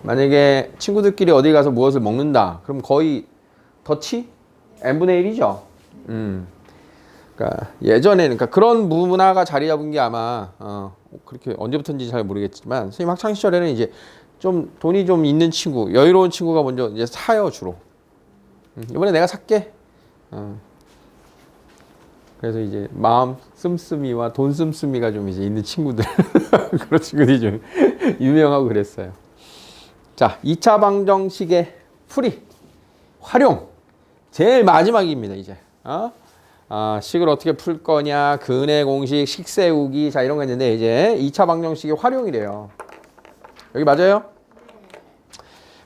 만약에 친구들끼리 어디 가서 무엇을 먹는다. 그럼 거의 더치? n분의 1이죠. 그러니까 예전에는 그러니까 그런 문화가 자리 잡은 게 아마 그렇게 언제부터인지 잘 모르겠지만 선생님 학창 시절에는 이제 좀 돈이 좀 있는 친구, 여유로운 친구가 먼저 이제 사요 주로. 이번에 내가 살게. 그래서 이제 마음 씀씀이와 돈 씀씀이가 좀 이제 있는 친구들 그런 친구들이 좀 유명하고 그랬어요. 자, 2차 방정식의 풀이 활용 제일 마지막입니다. 이제 식을 어떻게 풀 거냐, 근의 공식, 식 세우기, 자 이런 거 있는데 이제 2차 방정식의 활용이래요. 여기 맞아요?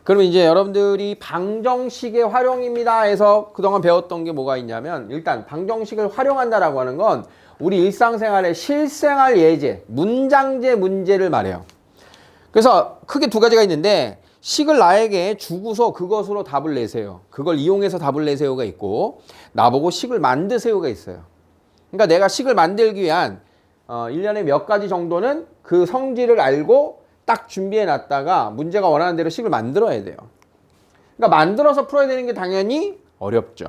그러면 이제 여러분들이 방정식의 활용입니다 해서 그동안 배웠던 게 뭐가 있냐면 일단 방정식을 활용한다라고 하는 건 우리 일상생활의 실생활 예제, 문장제 문제를 말해요. 그래서 크게 두 가지가 있는데 식을 나에게 주고서 그것으로 답을 내세요. 그걸 이용해서 답을 내세요가 있고 나보고 식을 만드세요가 있어요. 그러니까 내가 식을 만들기 위한 1년에 몇 가지 정도는 그 성질을 알고 딱 준비해 놨다가 문제가 원하는 대로 식을 만들어야 돼요. 그러니까 만들어서 풀어야 되는 게 당연히 어렵죠.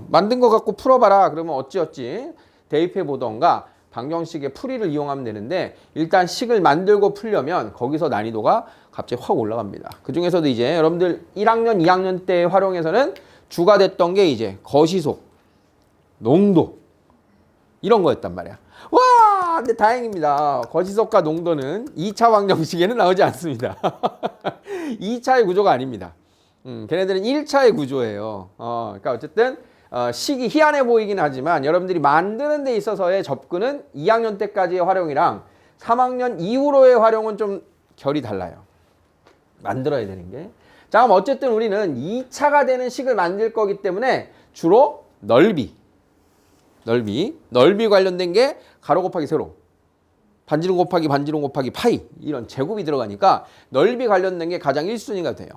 만든 거 갖고 풀어봐라 그러면 어찌어찌 대입해 보던가 방정식의 풀이를 이용하면 되는데 일단 식을 만들고 풀려면 거기서 난이도가 갑자기 확 올라갑니다. 그 중에서도 이제 여러분들 1학년, 2학년 때 활용해서는 주가 됐던 게 이제 거시속, 농도 이런 거였단 말이야. 와, 근데 다행입니다. 거시속과 농도는 2차 방정식에는 나오지 않습니다. 2차의 구조가 아닙니다. 걔네들은 1차의 구조예요. 그러니까 어쨌든 식이 희한해 보이긴 하지만 여러분들이 만드는 데 있어서의 접근은 2학년 때까지의 활용이랑 3학년 이후로의 활용은 좀 결이 달라요. 만들어야 되는 게. 자, 그럼 어쨌든 우리는 2차가 되는 식을 만들 거기 때문에 주로 넓이 관련된 게 가로 곱하기 세로, 반지름 곱하기 파이 이런 제곱이 들어가니까 넓이 관련된 게 가장 1순위가 돼요.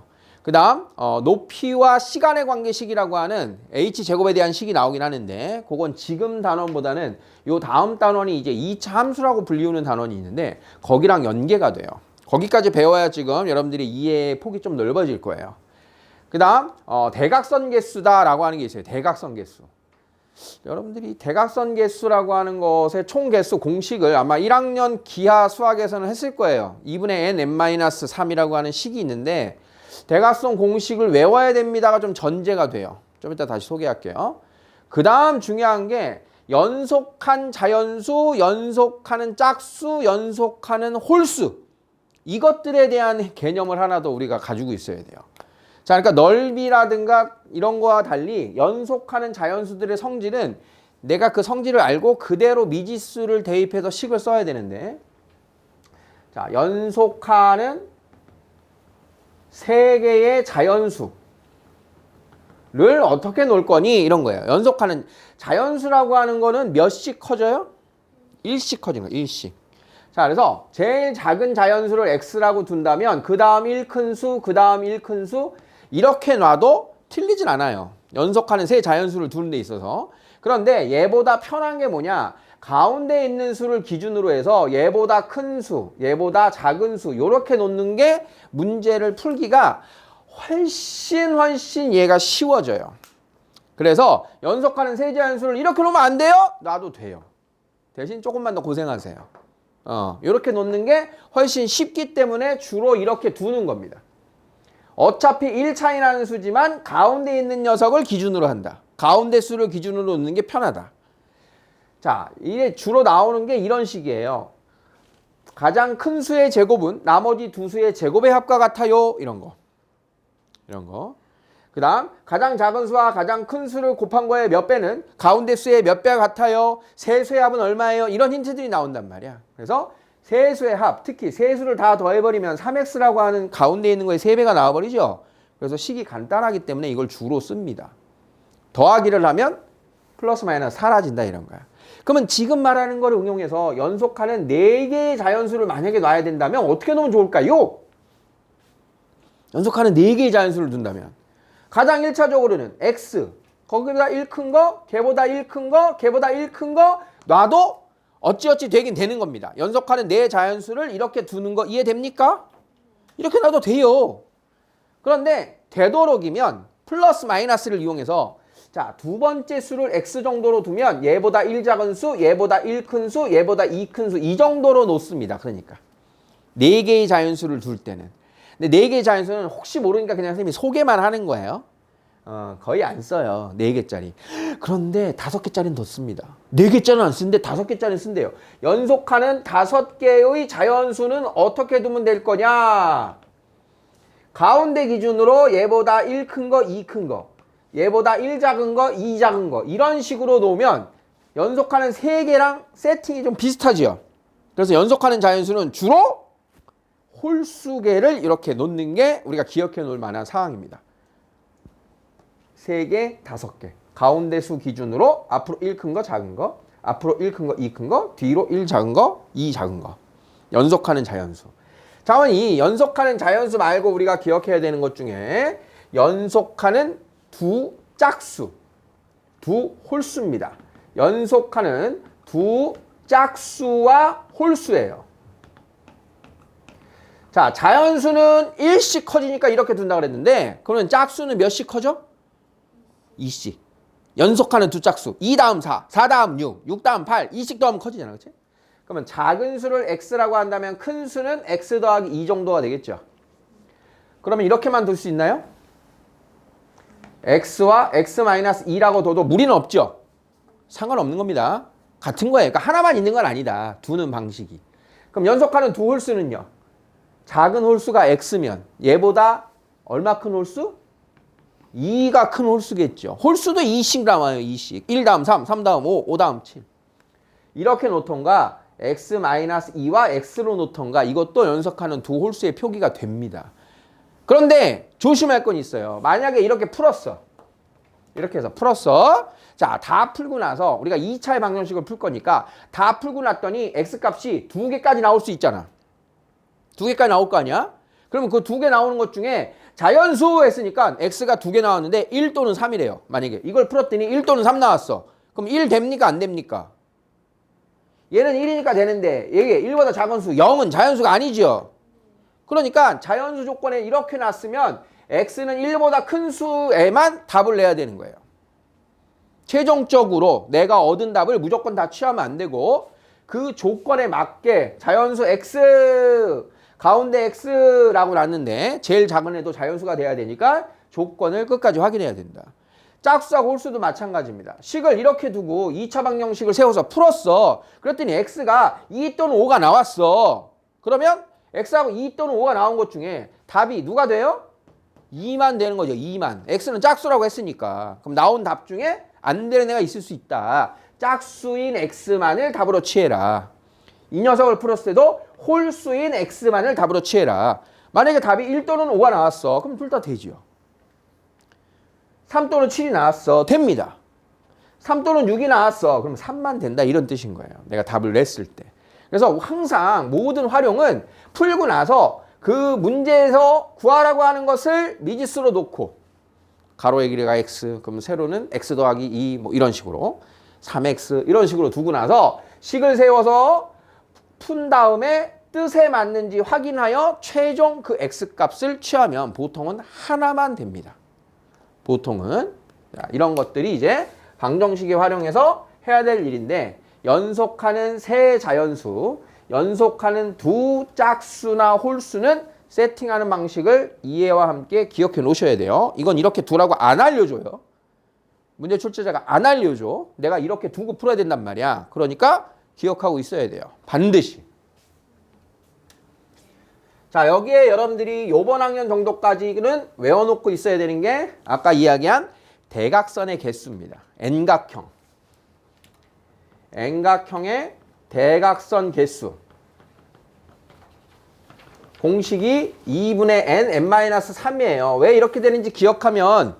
그 다음 높이와 시간의 관계식이라고 하는 h제곱에 대한 식이 나오긴 하는데 그건 지금 단원보다는 요 다음 단원이 이제 2차 함수라고 불리우는 단원이 있는데 거기랑 연계가 돼요. 거기까지 배워야 지금 여러분들이 이해의 폭이 좀 넓어질 거예요. 그 다음 대각선 개수다라고 하는 게 있어요. 대각선 개수. 여러분들이 대각선 개수라고 하는 것의 총 개수 공식을 아마 1학년 기하 수학에서는 했을 거예요. 2분의 n-3이라고 하는 식이 있는데 대각선 공식을 외워야 됩니다가 좀 전제가 돼요. 좀 이따 다시 소개할게요. 그 다음 중요한 게 연속한 자연수, 연속하는 짝수, 연속하는 홀수 이것들에 대한 개념을 하나 더 우리가 가지고 있어야 돼요. 자, 그러니까 넓이라든가 이런 거와 달리 연속하는 자연수들의 성질은 내가 그 성질을 알고 그대로 미지수를 대입해서 식을 써야 되는데 자, 연속하는 세 개의 자연수를 어떻게 놓을 거니? 이런 거예요. 연속하는 자연수라고 하는 거는 몇씩 커져요? 1씩 커지는 거예요. 1씩. 자, 그래서 제일 작은 자연수를 x라고 둔다면 그 다음 1큰수, 그 다음 1큰수 이렇게 놔도 틀리진 않아요. 연속하는 세 자연수를 두는 데 있어서. 그런데 얘보다 편한 게 뭐냐? 가운데 있는 수를 기준으로 해서 얘보다 큰 수, 얘보다 작은 수 이렇게 놓는 게 문제를 풀기가 훨씬 얘가 쉬워져요. 그래서 연속하는 세 자연수를 이렇게 놓으면 안 돼요? 놔도 돼요. 대신 조금만 더 고생하세요. 이렇게 놓는 게 훨씬 쉽기 때문에 주로 이렇게 두는 겁니다. 어차피 1차이라는 수지만 가운데 있는 녀석을 기준으로 한다. 가운데 수를 기준으로 놓는 게 편하다. 자, 이게 주로 나오는 게 이런 식이에요. 가장 큰 수의 제곱은 나머지 두 수의 제곱의 합과 같아요. 이런 거. 그 다음 가장 작은 수와 가장 큰 수를 곱한 거의 몇 배는 가운데 수의 몇 배가 같아요. 세 수의 합은 얼마예요? 이런 힌트들이 나온단 말이야. 그래서 세 수의 합, 특히 세 수를 다 더해버리면 3x라고 하는 가운데 있는 거에 3배가 나와버리죠. 그래서 식이 간단하기 때문에 이걸 주로 씁니다. 더하기를 하면 플러스 마이너스 사라진다 이런 거야. 그러면 지금 말하는 거를 응용해서 연속하는 4개의 자연수를 만약에 놔야 된다면 어떻게 놓으면 좋을까요? 연속하는 4개의 자연수를 둔다면 가장 1차적으로는 x 거기보다 1 큰 거, 걔보다 1 큰 거, 걔보다 1 큰 거 놔도 어찌어찌 되긴 되는 겁니다. 연속하는 4 자연수를 이렇게 두는 거 이해됩니까? 이렇게 놔도 돼요. 그런데 되도록이면 플러스 마이너스를 이용해서 자, 두 번째 수를 x 정도로 두면 얘보다 1 작은 수, 얘보다 1 큰 수, 얘보다 2 큰 수 이 정도로 놓습니다. 그러니까 4개의 자연수를 둘 때는. 근데 4개의 자연수는 혹시 모르니까 그냥 선생님이 소개만 하는 거예요. 거의 안 써요. 4개짜리. 그런데 5개짜리는 더 씁니다. 4개짜리는 안 쓰는데 5개짜리는 쓴대요. 연속하는 5개의 자연수는 어떻게 두면 될 거냐? 가운데 기준으로 얘보다 1 큰 거, 2 큰 거, 얘보다 1 작은 거, 2 작은 거 이런 식으로 놓으면 연속하는 3개랑 세팅이 좀 비슷하지요. 그래서 연속하는 자연수는 주로 홀수계를 이렇게 놓는 게 우리가 기억해 놓을 만한 상황입니다. 3개, 5개. 가운데 수 기준으로 앞으로 1 큰 거, 작은 거, 앞으로 1 큰 거, 2 큰 거, 뒤로 1 작은 거, 2 작은 거. 연속하는 자연수. 자, 그럼 이 연속하는 자연수 말고 우리가 기억해야 되는 것 중에 연속하는 두 짝수, 두 홀수입니다. 연속하는 두 짝수와 홀수예요. 자, 자연수는 1씩 커지니까 이렇게 둔다 그랬는데 그러면 짝수는 몇씩 커져? 2씩. 연속하는 두 짝수. 2 다음 4, 4 다음 6, 6 다음 8, 2씩 더하면 커지잖아. 그렇지? 그러면 작은 수를 x라고 한다면 큰 수는 x 더하기 2 정도가 되겠죠. 그러면 이렇게만 둘 수 있나요? x와 x-2라고 둬도 무리는 없죠. 상관없는 겁니다. 같은 거예요. 그러니까 하나만 있는 건 아니다. 두는 방식이. 그럼 연속하는 두 홀수는요. 작은 홀수가 x면 얘보다 얼마 큰 홀수? 2가 큰 홀수겠죠. 홀수도 2씩 남아요. 2씩. 1 다음 3, 3 다음 5, 5 다음 7. 이렇게 놓던가 x-2와 x로 놓던가 이것도 연속하는 두 홀수의 표기가 됩니다. 그런데 조심할 건 있어요. 만약에 이렇게 풀었어. 이렇게 해서 풀었어. 자, 다 풀고 나서 우리가 2차의 방정식을 풀 거니까 다 풀고 났더니 x값이 2개까지 나올 수 있잖아. 2개까지 나올 거 아니야? 그러면 그 2개 나오는 것 중에 자연수 했으니까 x가 2개 나왔는데 1 또는 3이래요. 만약에 이걸 풀었더니 1 또는 3 나왔어. 그럼 1 됩니까? 안 됩니까? 얘는 1이니까 되는데 얘게 1보다 작은 수 0은 자연수가 아니죠. 그러니까 자연수 조건에 이렇게 놨으면 x는 1보다 큰 수에만 답을 내야 되는 거예요. 최종적으로 내가 얻은 답을 무조건 다 취하면 안 되고 그 조건에 맞게 자연수 x 가운데 x라고 놨는데 제일 작은 애도 자연수가 돼야 되니까 조건을 끝까지 확인해야 된다. 짝수하고 홀수도 마찬가지입니다. 식을 이렇게 두고 2차 방정식을 세워서 풀었어. 그랬더니 x가 2 또는 5가 나왔어. 그러면 x하고 2 또는 5가 나온 것 중에 답이 누가 돼요? 2만 되는 거죠. 2만. x는 짝수라고 했으니까. 그럼 나온 답 중에 안 되는 애가 있을 수 있다. 짝수인 x만을 답으로 취해라. 이 녀석을 풀었을 때도 홀수인 x만을 답으로 취해라. 만약에 답이 1 또는 5가 나왔어. 그럼 둘 다 되지요. 3 또는 7이 나왔어. 됩니다. 3 또는 6이 나왔어. 그럼 3만 된다. 이런 뜻인 거예요. 내가 답을 냈을 때. 그래서 항상 모든 활용은 풀고 나서 그 문제에서 구하라고 하는 것을 미지수로 놓고 가로의 길이가 x, 그럼 세로는 x 더하기 2 뭐 이런 식으로 3x 이런 식으로 두고 나서 식을 세워서 푼 다음에 뜻에 맞는지 확인하여 최종 그 x값을 취하면 보통은 하나만 됩니다. 보통은 이런 것들이 이제 방정식에 활용해서 해야 될 일인데 연속하는 세 자연수, 연속하는 두 짝수나 홀수는 세팅하는 방식을 이해와 함께 기억해 놓으셔야 돼요. 이건 이렇게 두라고 안 알려줘요. 문제 출제자가 안 알려줘. 내가 이렇게 두고 풀어야 된단 말이야. 그러니까 기억하고 있어야 돼요. 반드시. 자, 여기에 여러분들이 요번 학년 정도까지는 외워놓고 있어야 되는 게 아까 이야기한 대각선의 개수입니다. N각형. N각형의 대각선 개수. 공식이 2분의 n, n-3이에요. 왜 이렇게 되는지 기억하면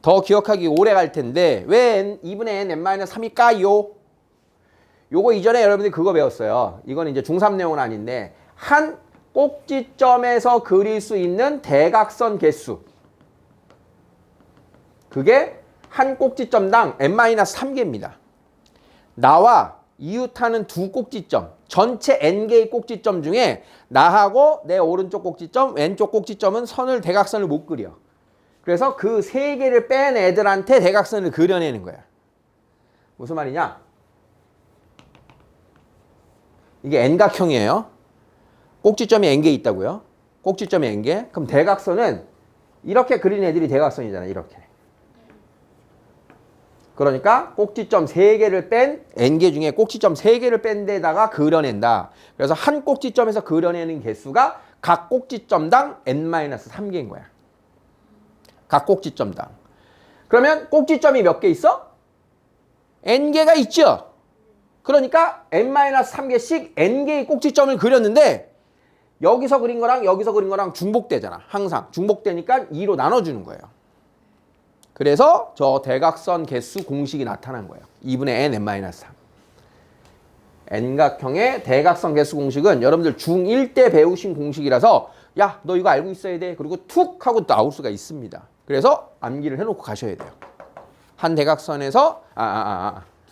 더 기억하기 오래 갈 텐데 왜 2분의 n, n-3일까요? 요거 이전에 여러분들이 그거 배웠어요. 이건 이제 중3 내용은 아닌데 한 꼭지점에서 그릴 수 있는 대각선 개수. 그게 한 꼭지점당 n-3개입니다. 나와 이웃하는 두 꼭지점, 전체 n개의 꼭지점 중에 나하고 내 오른쪽 꼭지점, 왼쪽 꼭지점은 선을 대각선을 못 그려. 그래서 그 세 개를 뺀 애들한테 대각선을 그려내는 거야. 무슨 말이냐? 이게 n각형이에요. 꼭지점이 n개 있다고요. 꼭지점이 n개. 그럼 대각선은 이렇게 그린 애들이 대각선이잖아. 이렇게. 그러니까 꼭지점 3개를 뺀 n개 중에 꼭지점 3개를 뺀 데다가 그려낸다. 그래서 한 꼭지점에서 그려내는 개수가 각 꼭지점당 n-3개인 거야. 각 꼭지점당. 그러면 꼭지점이 몇 개 있어? n개가 있죠. 그러니까 n-3개씩 n개의 꼭지점을 그렸는데 여기서 그린 거랑 여기서 그린 거랑 중복되잖아. 항상. 중복되니까 2로 나눠주는 거예요. 그래서 저 대각선 개수 공식이 나타난 거예요. 2분의 n, n-3. n각형의 대각선 개수 공식은 여러분들 중1 때 배우신 공식이라서 야, 너 이거 알고 있어야 돼. 그리고 툭 하고 나올 수가 있습니다. 그래서 암기를 해놓고 가셔야 돼요. 한 대각선에서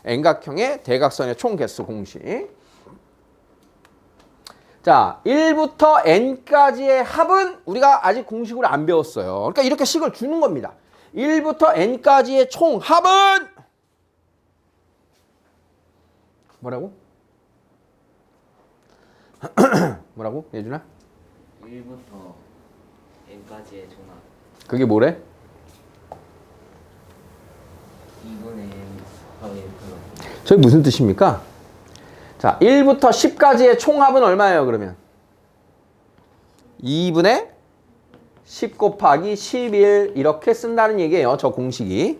n각형의 대각선의 총 개수 공식. 자, 1부터 n까지의 합은 우리가 아직 공식으로 안 배웠어요. 그러니까 이렇게 식을 주는 겁니다. 1부터 n까지의 총 합은 뭐라고? 뭐라고? 예준아? 1부터 n까지의 총합 그게 뭐래? 2분의 n 더하기 1 플러스 저게 무슨 뜻입니까? 자, 1부터 10까지의 총합은 얼마예요, 그러면? 2분의 10 곱하기 11 이렇게 쓴다는 얘기예요, 저 공식이.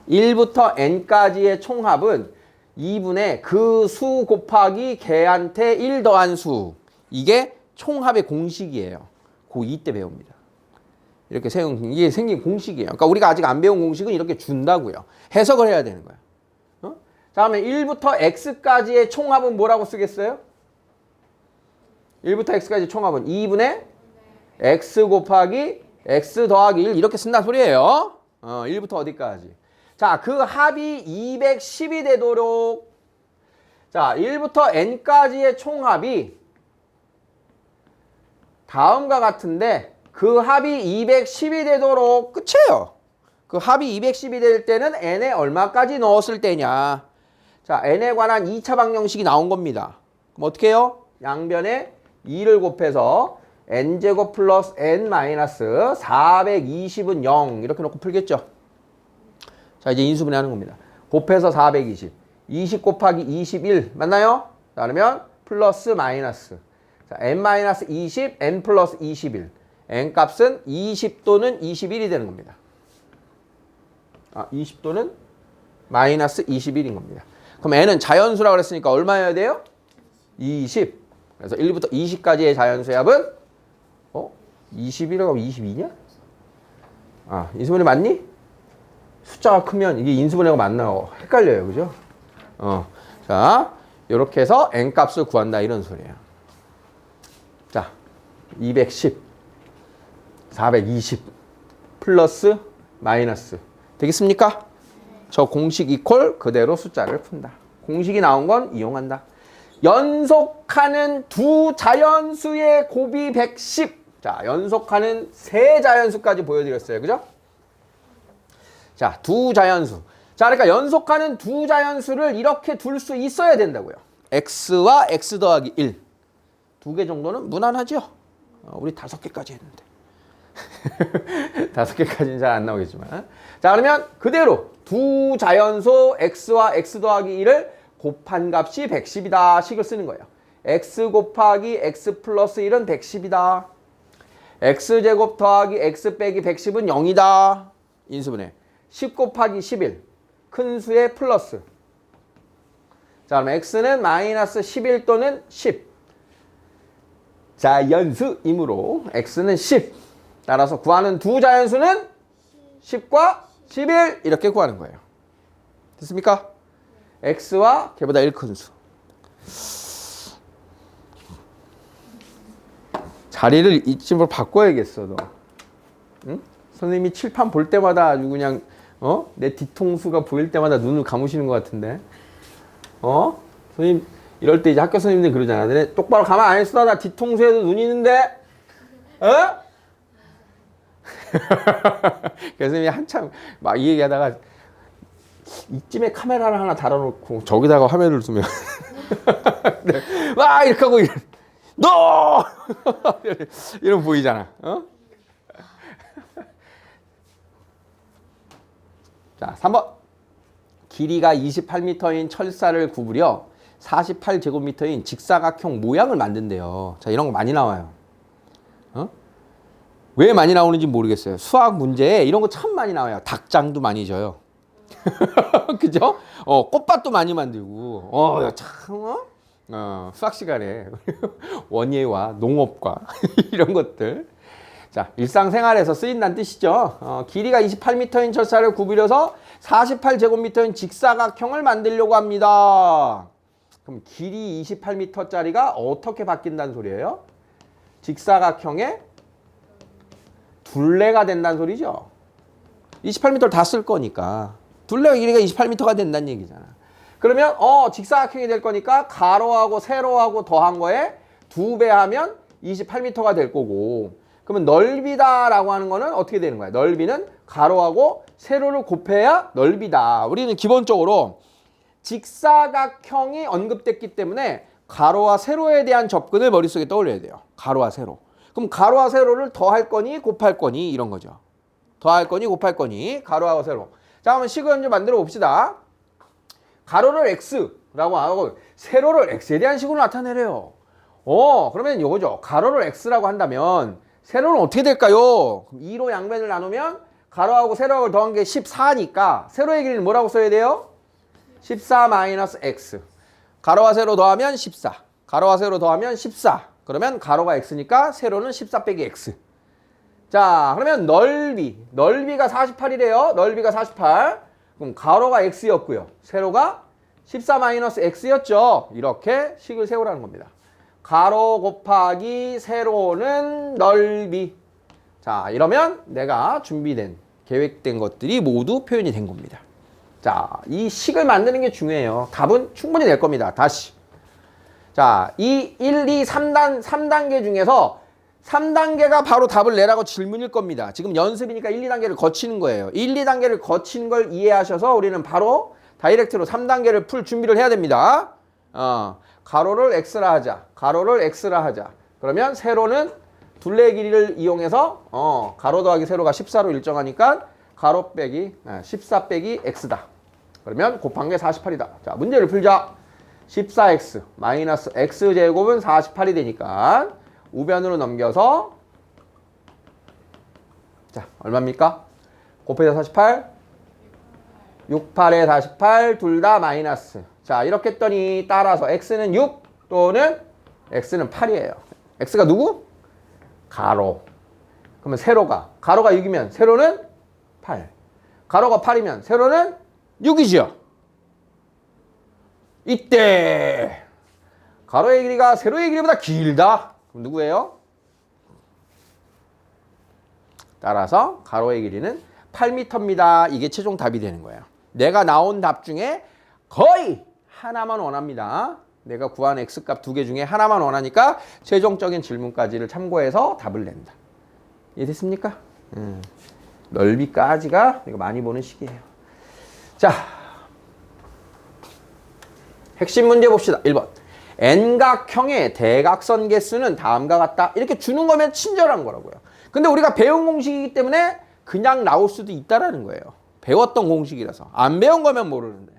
1부터 n까지의 총합은 2분의 그 수 곱하기 걔한테 1 더한 수. 이게 총합의 공식이에요. 고2 때 배웁니다. 이렇게 이게 생긴 공식이에요. 그러니까 우리가 아직 안 배운 공식은 이렇게 준다고요. 해석을 해야 되는 거야. 자, 그러면 1부터 x까지의 총합은 뭐라고 쓰겠어요? 1부터 x까지 총합은 2분의 x 곱하기 x 더하기 1 이렇게 쓴다는 소리예요. 1부터 어디까지? 자, 그 합이 210이 되도록 자, 1부터 n까지의 총합이 다음과 같은데 그 합이 210이 되도록 끝이에요. 그 합이 210이 될 때는 n에 얼마까지 넣었을 때냐. 자, n에 관한 2차 방정식이 나온 겁니다. 그럼 어떻게 해요? 양변에 2를 곱해서 n제곱 플러스 n 마이너스 420은 0 이렇게 놓고 풀겠죠. 자, 이제 인수분해하는 겁니다. 곱해서 420. 20 곱하기 21 맞나요? 자, 그러면 플러스 마이너스. 자, n 마이너스 20, n 플러스 21. n 값은 20 또는 21이 되는 겁니다. 20 또는 마이너스 21인 겁니다. 그럼 n은 자연수라고 그랬으니까 얼마여야 돼요? 20. 그래서 1부터 20까지의 자연수의 합은 21이라고 하면 22냐? 인수분해 맞니? 숫자가 크면 이게 인수분해가 맞나 헷갈려요. 그죠? 자, 이렇게 해서 n 값을 구한다 이런 소리예요. 자, 210, 420 플러스 마이너스 되겠습니까? 저 공식 이퀄 그대로 숫자를 푼다. 공식이 나온 건 이용한다. 연속하는 두 자연수의 곱이 110. 자, 연속하는 세 자연수까지 보여드렸어요. 그죠? 자, 두 자연수. 자, 그러니까 연속하는 두 자연수를 이렇게 둘 수 있어야 된다고요. x와 x 더하기 1. 2개 정도는 무난하죠? 우리 5개까지 했는데. 5개까지는 잘 안 나오겠지만. 자, 그러면 그대로 두 자연수 x와 x 더하기 1을 곱한 값이 110이다 식을 쓰는 거예요. x 곱하기 x 플러스 1은 110이다. x제곱 더하기 x 빼기 110은 0이다. 인수분해. 10 곱하기 11. 큰 수의 플러스. 자, 그럼 x는 마이너스 11 또는 10. 자연수이므로 x는 10. 따라서 구하는 두 자연수는 10과 11 이렇게 구하는 거예요. 됐습니까? x와 걔보다 1 큰 수. 자리를 이쯤으로 바꿔야겠어, 너. 응? 선생님이 칠판 볼 때마다 아주 그냥 내 뒤통수가 보일 때마다 눈을 감으시는 것 같은데. 선생님 이럴 때 이제 학교 선생님들 그러잖아. 너네 똑바로 가만 안 있어. 나 뒤통수에도 눈이 있는데. 어? 교수님이 한참 막 이 얘기하다가 이쯤에 카메라를 하나 달아놓고 저기다가 화면을 두면 막 이렇게 하고 너 이러면 보이잖아. 어? 자, 3번. 길이가 28m인 철사를 구부려 48제곱미터인 직사각형 모양을 만든대요. 자, 이런 거 많이 나와요. 어? 왜 많이 나오는지 모르겠어요. 수학 문제에 이런 거 참 많이 나와요. 닭장도 많이 져요. 그죠? 꽃밭도 많이 만들고. 참, 수학 시간에 원예와 농업과 이런 것들. 자, 일상생활에서 쓰인다는 뜻이죠. 길이가 28m인 철사를 구부려서 48제곱미터인 직사각형을 만들려고 합니다. 그럼 길이 28m짜리가 어떻게 바뀐다는 소리예요? 직사각형의 둘레가 된다는 소리죠. 28m를 다 쓸 거니까 둘레 길이가 28m가 된다는 얘기잖아. 그러면 직사각형이 될 거니까 가로하고 세로하고 더한 거에 2배 하면 28m가 될 거고, 그러면 넓이다라고 하는 거는 어떻게 되는 거야? 넓이는 가로하고 세로를 곱해야 넓이다. 우리는 기본적으로 직사각형이 언급됐기 때문에 가로와 세로에 대한 접근을 머릿속에 떠올려야 돼요. 가로와 세로. 그럼 가로와 세로를 더할 거니 곱할 거니 이런 거죠. 더할 거니 곱할 거니 가로하고 세로. 자, 한번 식을 좀 만들어 봅시다. 가로를 x라고 하고 세로를 x에 대한 식으로 나타내래요. 그러면 이거죠. 가로를 x라고 한다면 세로는 어떻게 될까요? 2로 양면을 나누면 가로하고 세로하고 더한 게 14니까 세로의 길이는 뭐라고 써야 돼요? 14 마이너스 x. 가로와 세로 더하면 14. 가로와 세로 더하면 14. 그러면 가로가 x니까 세로는 14 빼기 x. 자, 그러면 넓이가 48이래요. 넓이가 48. 그럼 가로가 x였고요. 세로가 14 마이너스 x였죠. 이렇게 식을 세우라는 겁니다. 가로 곱하기 세로는 넓이. 자, 이러면 내가 준비된 계획된 것들이 모두 표현이 된 겁니다. 자, 이 식을 만드는 게 중요해요. 답은 충분히 낼 겁니다. 다시. 자, 이 1, 2, 3단계 중에서 3단계가 바로 답을 내라고 질문일 겁니다. 지금 연습이니까 1, 2단계를 거치는 거예요. 1, 2단계를 거치는 걸 이해하셔서 우리는 바로 다이렉트로 3단계를 풀 준비를 해야 됩니다. 가로를 x라 하자. 가로를 x라 하자. 그러면 세로는 둘레 길이를 이용해서 가로 더하기 세로가 14로 일정하니까 가로 빼기 14 빼기 x다. 그러면 곱한 게 48이다. 자, 문제를 풀자. 14x 마이너스 x제곱은 48이 되니까 우변으로 넘겨서 자, 얼마입니까? 곱해서 48 68에 48 둘 다 마이너스. 자, 이렇게 했더니 따라서 x는 6 또는 x는 8이에요. x가 누구? 가로. 그러면 세로가 가로가 6이면 세로는 8. 가로가 8이면 세로는 6이죠. 이때 가로의 길이가 세로의 길이보다 길다. 그럼 누구예요? 따라서 가로의 길이는 8m입니다. 이게 최종 답이 되는 거예요. 내가 나온 답 중에 거의 하나만 원합니다. 내가 구한 x값 2개 중에 하나만 원하니까 최종적인 질문까지를 참고해서 답을 낸다. 이해됐습니까? 넓이까지가 이거 많이 보는 식이에요. 자, 핵심 문제 봅시다. 1번. N각형의 대각선 개수는 다음과 같다. 이렇게 주는 거면 친절한 거라고요. 근데 우리가 배운 공식이기 때문에 그냥 나올 수도 있다라는 거예요. 배웠던 공식이라서. 안 배운 거면 모르는데.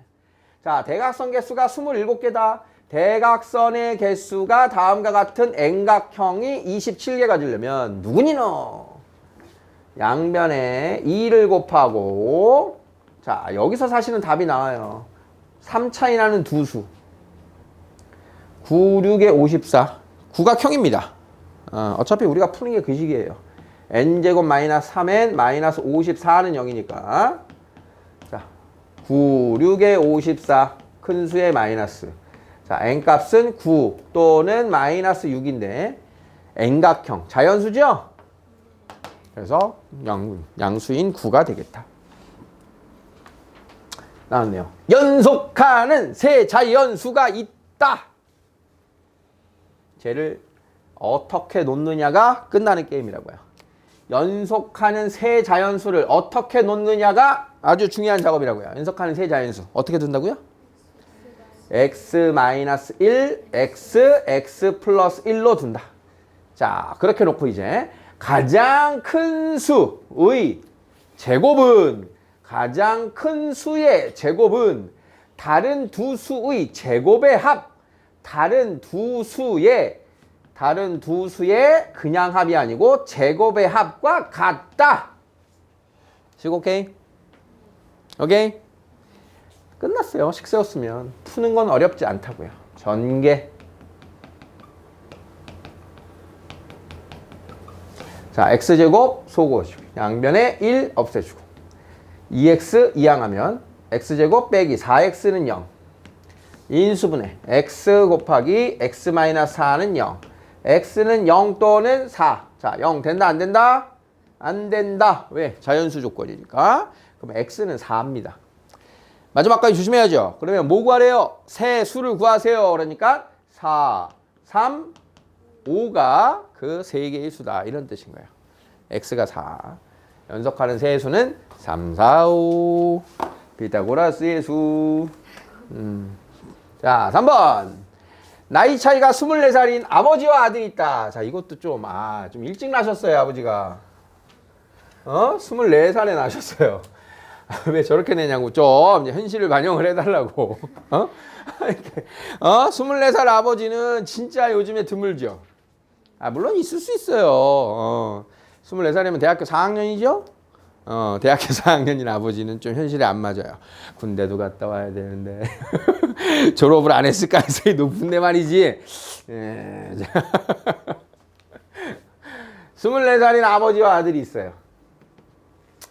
자, 대각선 개수가 27개다. 대각선의 개수가 다음과 같은 N각형이 27개 가지려면 누구니 너? 양변에 2를 곱하고, 자, 여기서 사실은 답이 나와요. 3 차이 나는 두 수. 9, 6에 54. 구각형입니다. 어차피 우리가 푸는 게 그 식이에요. n제곱 마이너스 3n 마이너스 54는 0이니까. 자, 9, 6에 54. 큰 수의 마이너스. 자, n값은 9 또는 마이너스 6인데 n각형. 자연수죠? 그래서 양수인 9가 되겠다. 나왔네요. 연속하는 세 자연수가 있다. 쟤를 어떻게 놓느냐가 끝나는 게임이라고요. 연속하는 세 자연수를 어떻게 놓느냐가 아주 중요한 작업이라고요. 연속하는 세 자연수 어떻게 둔다고요? x-1, x 플러스 1로 둔다. 자, 그렇게 놓고 이제 가장 큰 수의 제곱은 가장 큰 수의 제곱은 다른 두 수의 제곱의 합, 다른 두 수의 그냥 합이 아니고 제곱의 합과 같다. 지금 오케이? 오케이? 끝났어요. 식 세웠으면. 푸는 건 어렵지 않다고요. 전개. 자, x제곱 소고시고 양변에 1 없애주고 2x 이항하면 x제곱 빼기 4x는 0. 인수분해 x 곱하기 x-4는 0. x는 0 또는 4. 자, 0 된다 안 된다? 안 된다. 왜? 자연수 조건이니까. 그럼 x는 4입니다. 마지막까지 조심해야죠. 그러면 뭐 구하래요? 세 수를 구하세요. 그러니까 4, 3, 5가 그 세 개의 수다. 이런 뜻인 거예요. x가 4. 연속하는 세 수는 3, 4, 5. 피타고라스의 수. 자, 3번. 나이 차이가 24살인 아버지와 아들이 있다. 자, 이것도 좀 일찍 나셨어요, 아버지가. 24살에 나셨어요. 왜 저렇게 내냐고. 좀 현실을 반영을 해달라고. 24살 아버지는 진짜 요즘에 드물죠. 물론 있을 수 있어요. 24살이면 대학교 4학년이죠? 대학교 4학년인 아버지는 좀 현실에 안 맞아요. 군대도 갔다 와야 되는데. 졸업을 안 했을 가능성이 높은데 말이지. 24살인 아버지와 아들이 있어요.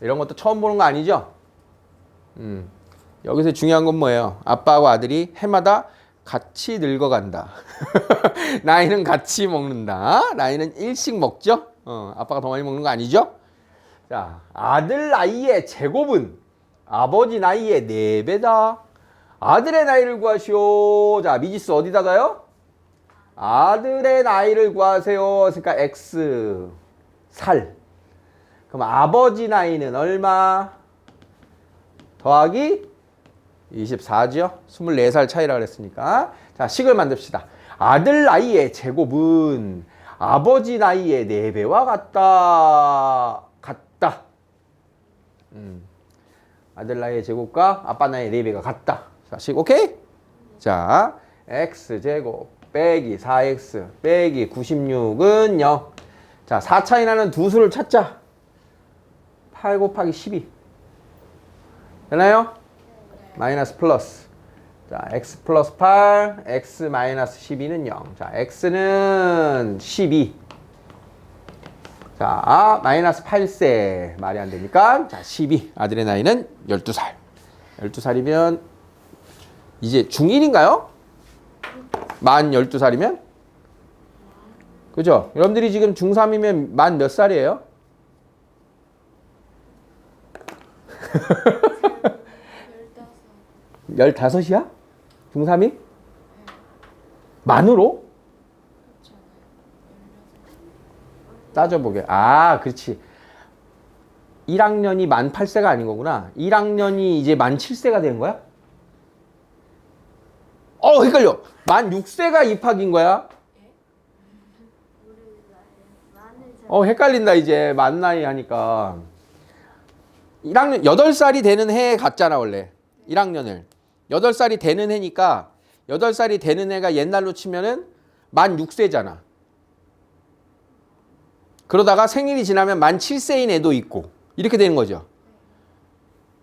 이런 것도 처음 보는 거 아니죠? 여기서 중요한 건 뭐예요? 아빠하고 아들이 해마다 같이 늙어간다. 나이는 같이 먹는다. 나이는 일씩 먹죠? 아빠가 더 많이 먹는 거 아니죠? 자, 아들 나이의 제곱은 아버지 나이의 4배다. 아들의 나이를 구하시오. 자, 미지수 어디다가요? 아들의 나이를 구하세요. 그러니까 x 살. 그럼 아버지 나이는 얼마? 더하기 24죠. 24살 차이라 그랬으니까. 자, 식을 만듭시다. 아들 나이의 제곱은 아버지 나이의 4배와 같다. 아들 나이의 제곱과 아빠 나이의 4배가 같다. 자, 식 오케이? 자, x제곱 빼기 4x 빼기 96은 0. 자, 4 차이 나는 두 수를 찾자. 8 곱하기 12. 되나요? 마이너스 플러스. 자, x 플러스 8, x 마이너스 12는 0. 자, x는 12. 자, 마이너스 8세. 말이 안 되니까. 자, 12. 아들의 나이는 12살. 12살이면 이제 중1인가요? 만 12살이면? 그죠? 여러분들이 지금 중3이면 만 몇 살이에요? 열다섯이야? 중3이? 만으로? 따져보게. 그렇지. 1학년이 만 8세가 아닌 거구나. 1학년이 이제 만 7세가 된 거야? 헷갈려. 만 6세가 입학인 거야? 헷갈린다, 이제. 만 나이 하니까. 1학년, 8살이 되는 해에 갔잖아, 원래. 1학년을. 8살이 되는 해니까, 8살이 되는 해가 옛날로 치면은 만 6세잖아. 그러다가 생일이 지나면 만 7세인 애도 있고, 이렇게 되는 거죠.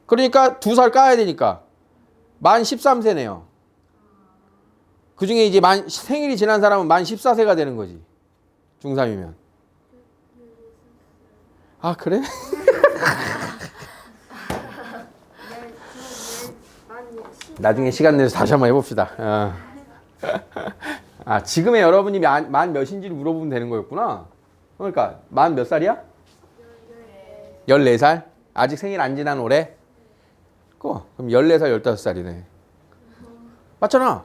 그러니까 2살 까야 되니까, 만 13세네요. 그 중에 이제 생일이 지난 사람은 만 14세가 되는 거지. 중3이면. 그래? 나중에 시간 내서 다시 한번 해봅시다. 지금의 여러분이 만 몇인지를 물어보면 되는 거였구나. 그러니까 만 몇 살이야? 14살? 아직 생일 안 지난 올해? 그럼 14살, 15살이네. 맞잖아.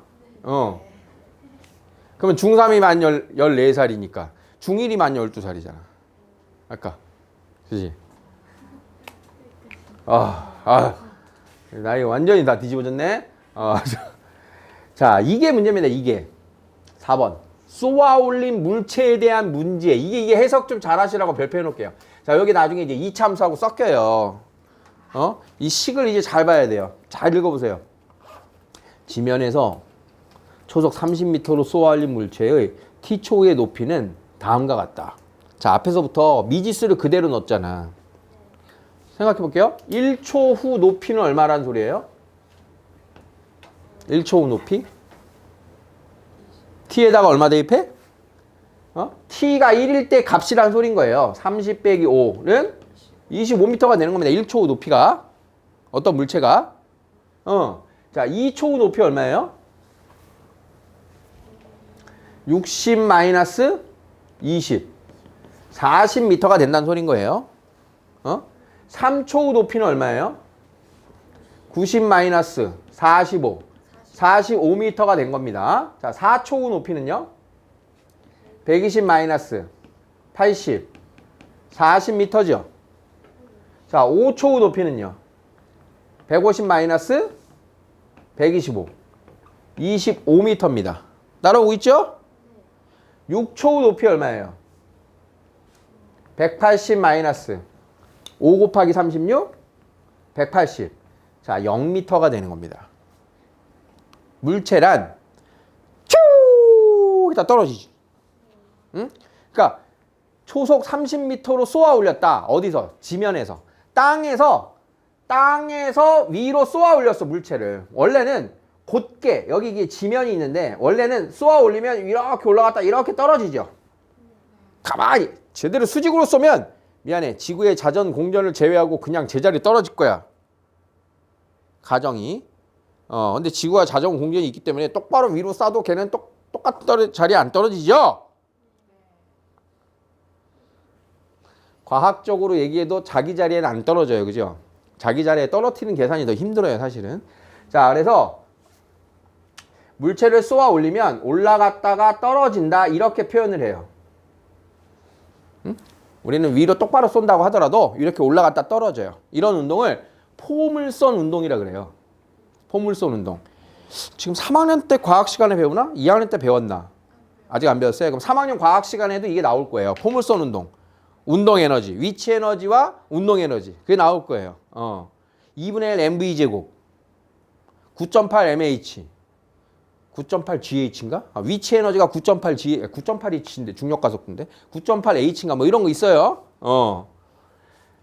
그럼 그러면 중3이 만 14살이니까 중1이 만 12살이잖아. 아까. 그지? 나이 완전히 다 뒤집어졌네. 자, 이게 문제입니다. 이게 4번. 쏘아 올린 물체에 대한 문제. 이게 해석 좀 잘하시라고 별표해 놓을게요. 자, 여기 나중에 이제 이차함수하고 섞여요. 이 식을 이제 잘 봐야 돼요. 잘 읽어보세요. 지면에서 초속 30m로 쏘아 올린 물체의 t초의 높이는 다음과 같다. 자, 앞에서부터 미지수를 그대로 넣었잖아. 생각해 볼게요. 1초 후 높이는 얼마라는 소리예요? 1초 후 높이? t에다가 얼마 대입해? t가 1일 때 값이라는 소린 거예요. 30 빼기 5는 25m가 되는 겁니다. 1초 후 높이가. 어떤 물체가. 자, 2초 후 높이 얼마예요? 60 마이너스 20. 40m가 된다는 소린 거예요. 3초 후 높이는 얼마예요? 90 마이너스 45. 45m가 된 겁니다. 자, 4초 후 높이는요? 120 마이너스 80. 40m죠. 자, 5초 후 높이는요? 150 마이너스 125. 25m입니다. 따라오고 있죠? 6초 후 높이 얼마예요? 180 마이너스 5 곱하기 36? 180. 자, 0m가 되는 겁니다. 물체란 쭉 이따 떨어지지. 응? 그러니까 초속 30m로 쏘아 올렸다. 어디서? 지면에서. 땅에서 위로 쏘아 올렸어, 물체를. 원래는 곧게 여기 이게 지면이 있는데 원래는 쏘아 올리면 이렇게 올라갔다 이렇게 떨어지죠. 가만히 제대로 수직으로 쏘면 미안해. 지구의 자전 공전을 제외하고 그냥 제자리 떨어질 거야. 가정이. 근데 지구가 자전 공전이 있기 때문에 똑바로 위로 쏴도 걔는 똑같은 자리에 안 떨어지죠? 과학적으로 얘기해도 자기 자리에는 안 떨어져요. 그죠? 자기 자리에 떨어뜨리는 계산이 더 힘들어요, 사실은. 자, 그래서 물체를 쏘아 올리면 올라갔다가 떨어진다. 이렇게 표현을 해요. 응? 우리는 위로 똑바로 쏜다고 하더라도 이렇게 올라갔다 떨어져요. 이런 운동을 포물선 운동이라 그래요. 포물선 운동. 지금 3학년 때 과학 시간에 배우나? 2학년 때 배웠나? 아직 안 배웠어요. 그럼 3학년 과학 시간에도 이게 나올 거예요. 포물선 운동. 운동 에너지, 위치 에너지와 운동 에너지. 그게 나올 거예요. 2분의 1 mv 제곱. 9.8 mh. 9.8 GH인가? 위치 에너지가 9.8 G, 9.8H인데 중력 가속도인데 9.8 H인가 뭐 이런 거 있어요.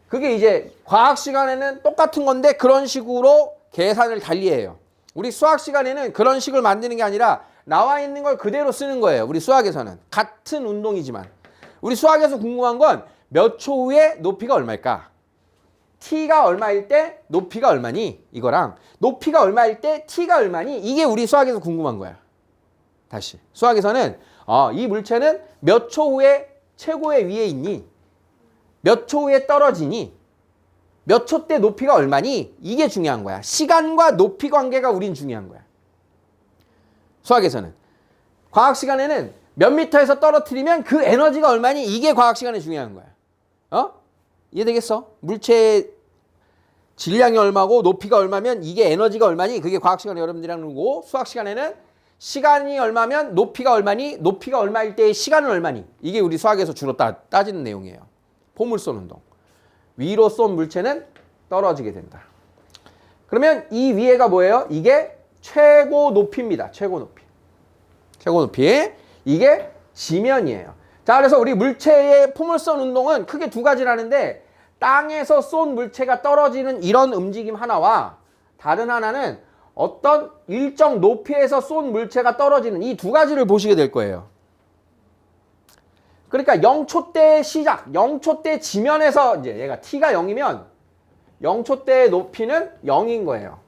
그게 이제 과학 시간에는 똑같은 건데 그런 식으로 계산을 달리해요. 우리 수학 시간에는 그런 식을 만드는 게 아니라 나와 있는 걸 그대로 쓰는 거예요. 우리 수학에서는 같은 운동이지만 우리 수학에서 궁금한 건 몇 초 후에 높이가 얼마일까? t가 얼마일 때 높이가 얼마니? 이거랑 높이가 얼마일 때 t가 얼마니? 이게 우리 수학에서 궁금한 거야. 다시 수학에서는 이 물체는 몇 초 후에 최고의 위에 있니? 몇 초 후에 떨어지니? 몇 초 때 높이가 얼마니? 이게 중요한 거야. 시간과 높이 관계가 우린 중요한 거야. 수학에서는. 과학 시간에는 몇 미터에서 떨어뜨리면 그 에너지가 얼마니? 이게 과학 시간에 중요한 거야. 이해되겠어? 물체의 질량이 얼마고 높이가 얼마면 이게 에너지가 얼마니? 그게 과학 시간에 여러분들이랑 놀고 수학 시간에는 시간이 얼마면 높이가 얼마니? 높이가 얼마일 때의 시간은 얼마니? 이게 우리 수학에서 주로 따지는 내용이에요. 포물선 운동. 위로 쏜 물체는 떨어지게 된다. 그러면 이 위에가 뭐예요? 이게 최고 높이입니다. 최고 높이. 최고 높이. 이게 지면이에요. 자, 그래서 우리 물체의 포물선 운동은 크게 두 가지라는데 땅에서 쏜 물체가 떨어지는 이런 움직임 하나와 다른 하나는 어떤 일정 높이에서 쏜 물체가 떨어지는 이 두 가지를 보시게 될 거예요. 그러니까 0초 때 시작, 0초 때 지면에서 이제 얘가 t가 0이면 0초 때의 높이는 0인 거예요.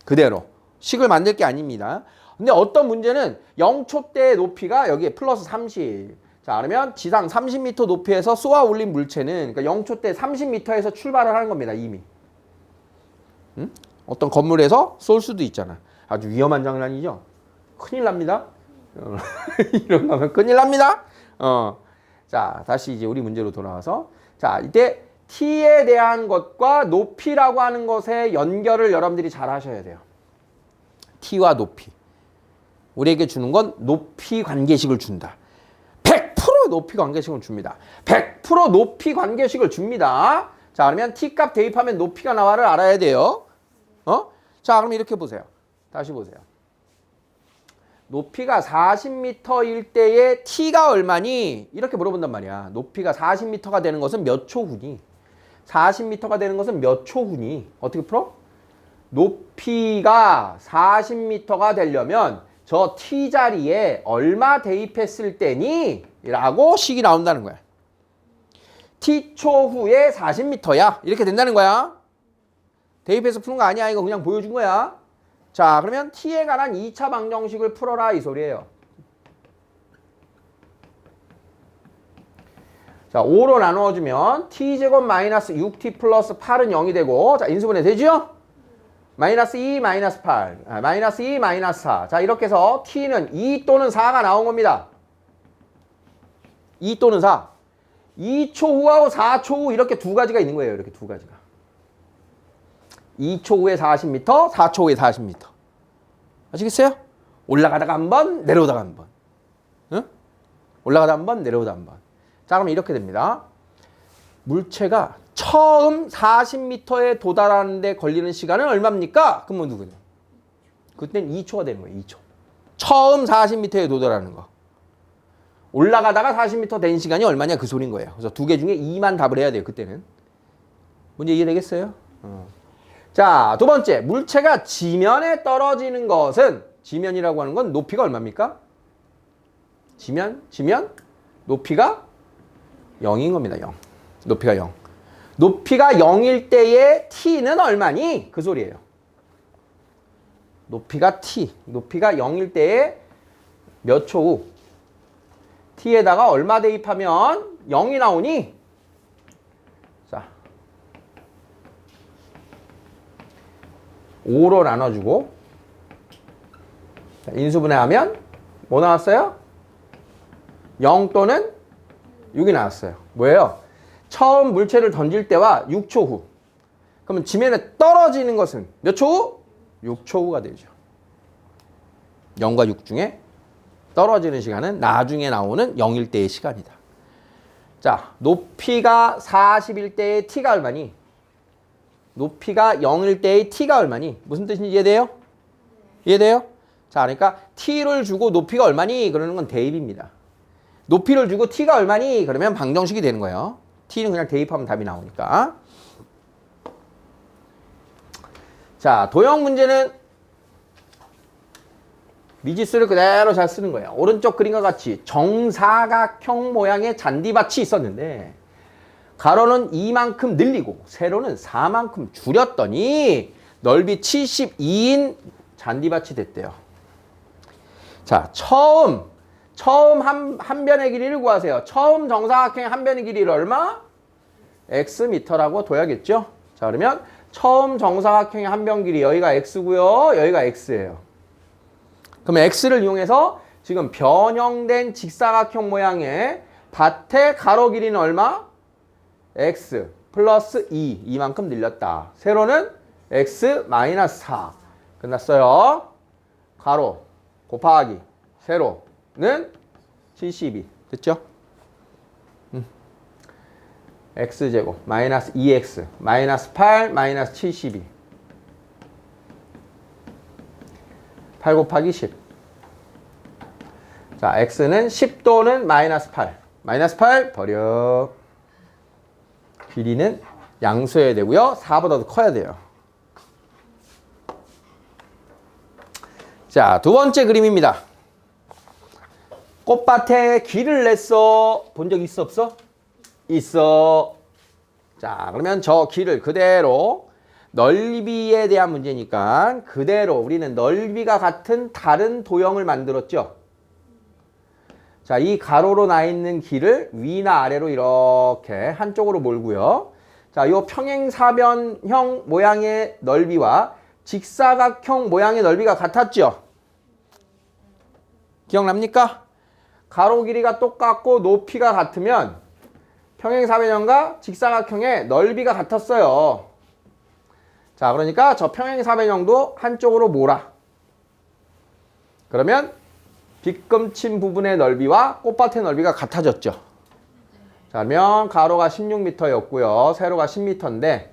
그대로. 식을 만들 게 아닙니다. 근데 어떤 문제는 0초 때의 높이가 여기에 플러스 30. 자, 그러면 지상 30m 높이에서 쏘아 올린 물체는 그러니까 0초 때 30m에서 출발을 하는 겁니다. 이미. 어떤 건물에서 쏠 수도 있잖아. 아주 위험한 장난이죠. 큰일 납니다. 이런 거 하면 큰일 납니다. 자, 다시 이제 우리 문제로 돌아와서. 자, 이때 t에 대한 것과 높이라고 하는 것의 연결을 여러분들이 잘 하셔야 돼요. t와 높이. 우리에게 주는 건 높이 관계식을 준다. 100% 높이 관계식을 줍니다. 100% 높이 관계식을 줍니다. 자, 그러면 t값 대입하면 높이가 나와를 알아야 돼요. 자, 그럼 이렇게 보세요. 다시 보세요. 높이가 40m일 때의 t가 얼마니? 이렇게 물어본단 말이야. 높이가 40m가 되는 것은 몇 초후니? 40m가 되는 것은 몇 초후니? 어떻게 풀어? 높이가 40m가 되려면 저 t 자리에 얼마 대입했을 때니? 라고 식이 나온다는 거야. t초 후에 40m야. 이렇게 된다는 거야. 대입해서 푸는 거 아니야. 이거 그냥 보여준 거야. 자, 그러면 t에 관한 2차 방정식을 풀어라 이 소리예요. 자, 5로 나누어주면 t제곱 마이너스 6t 플러스 8은 0이 되고, 자, 인수분해 되죠? 마이너스 2 마이너스 8 마이너스 2 마이너스 4. 자, 이렇게 해서 t는 2 또는 4가 나온 겁니다. 2 또는 4. 2초 후하고 4초 후 이렇게 두 가지가 있는 거예요. 이렇게 두 가지가. 2초 후에 40m, 4초 후에 40m. 아시겠어요? 올라가다가 한 번, 내려오다가 한 번. 응? 올라가다 한 번, 내려오다 한 번. 자, 그럼 이렇게 됩니다. 물체가 처음 40m에 도달하는데 걸리는 시간은 얼마입니까? 그러면 누구냐? 그땐 2초가 되는 거예요. 2초. 처음 40m에 도달하는 거. 올라가다가 40m 된 시간이 얼마냐? 그 소린 거예요. 그래서 두 개 중에 2만 답을 해야 돼요. 그때는. 문제 이해되겠어요? 자, 두 번째. 물체가 지면에 떨어지는 것은, 지면이라고 하는 건 높이가 얼마입니까? 지면? 높이가 0인 겁니다. 0. 높이가 0. 높이가 0일 때의 t는 얼마니? 그 소리예요. 높이가 t. 높이가 0일 때의 몇 초 후? t에다가 얼마 대입하면 0이 나오니? 자, 5로 나눠주고, 자, 인수분해하면 뭐 나왔어요? 0 또는 6이 나왔어요. 뭐예요? 처음 물체를 던질 때와 6초 후. 그러면 지면에 떨어지는 것은 몇 초 후? 6초 후가 되죠. 0과 6 중에 떨어지는 시간은 나중에 나오는 0일 때의 시간이다. 자, 높이가 40일 때의 t가 얼마니? 높이가 0일 때의 t가 얼마니? 무슨 뜻인지 이해돼요? 이해돼요? 자, 그러니까 t를 주고 높이가 얼마니? 그러는 건 대입입니다. 높이를 주고 t가 얼마니? 그러면 방정식이 되는 거예요. t는 그냥 대입하면 답이 나오니까. 자, 도형 문제는 미지수를 그대로 잘 쓰는 거예요. 오른쪽 그림과 같이 정사각형 모양의 잔디밭이 있었는데 가로는 2만큼 늘리고 세로는 4만큼 줄였더니 넓이 72인 잔디밭이 됐대요. 자, 처음 한 변의 길이를 구하세요. 처음 정사각형의 한 변의 길이를 얼마? x미터라고 둬야겠죠? 자, 그러면 처음 정사각형의 한 변 길이 여기가 x고요. 여기가 x예요. 그러면 x를 이용해서 지금 변형된 직사각형 모양의 밭의 가로 길이는 얼마? x 플러스 2. 이만큼 늘렸다. 세로는 x 마이너스 4. 끝났어요. 가로 곱하기 세로는 72. 됐죠? x제곱 마이너스 2x 마이너스 8 마이너스 72. 8 곱하기 10. 자, x는 10도는 마이너스 8. 마이너스 8 버려. 길이는 양수해야 되고요. 4보다 더 커야 돼요. 자, 두 번째 그림입니다. 꽃밭에 길을 냈어. 본 적 있어 없어? 있어. 자, 그러면 저 길을 그대로 넓이에 대한 문제니까 그대로 우리는 넓이가 같은 다른 도형을 만들었죠. 자, 이 가로로 나 있는 길을 위나 아래로 이렇게 한쪽으로 몰고요. 자, 이 평행사변형 모양의 넓이와 직사각형 모양의 넓이가 같았죠. 기억납니까? 가로 길이가 똑같고 높이가 같으면 평행사변형과 직사각형의 넓이가 같았어요. 자, 그러니까 저 평행사변형도 한쪽으로 몰아. 그러면 빗금친 부분의 넓이와 꽃밭의 넓이가 같아졌죠. 자, 그러면 가로가 16m였고요. 세로가 10m인데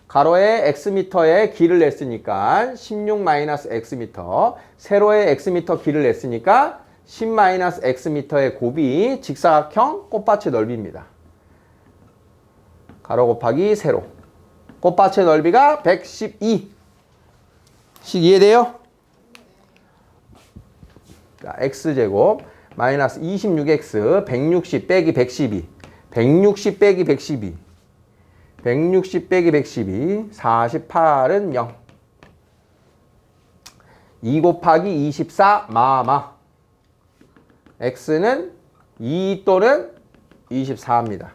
가로에 xm의 길을 냈으니까 16-xm, 세로에 xm 길을 냈으니까 10-xm의 곱이 직사각형 꽃밭의 넓이입니다. 가로 곱하기 세로. 꽃밭의 넓이가 112. 식 이해돼요? 자, x제곱 마이너스 26x 160 빼기 112. 160 빼기 112. 160 빼기 112. 48은 0. 2 곱하기 24 마마. x는 2 또는 24입니다.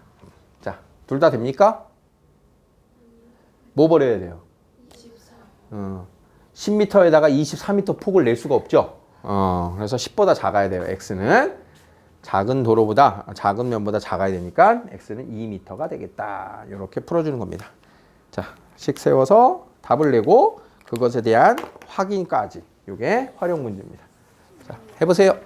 자, 둘 다 됩니까? 뭐 버려야 돼요? 10m에다가 24m 폭을 낼 수가 없죠. 그래서 10보다 작아야 돼요. x는 작은 도로보다 작은 면보다 작아야 되니까 x는 2m가 되겠다. 이렇게 풀어주는 겁니다. 자, 식 세워서 답을 내고 그것에 대한 확인까지. 이게 활용 문제입니다. 자, 해보세요.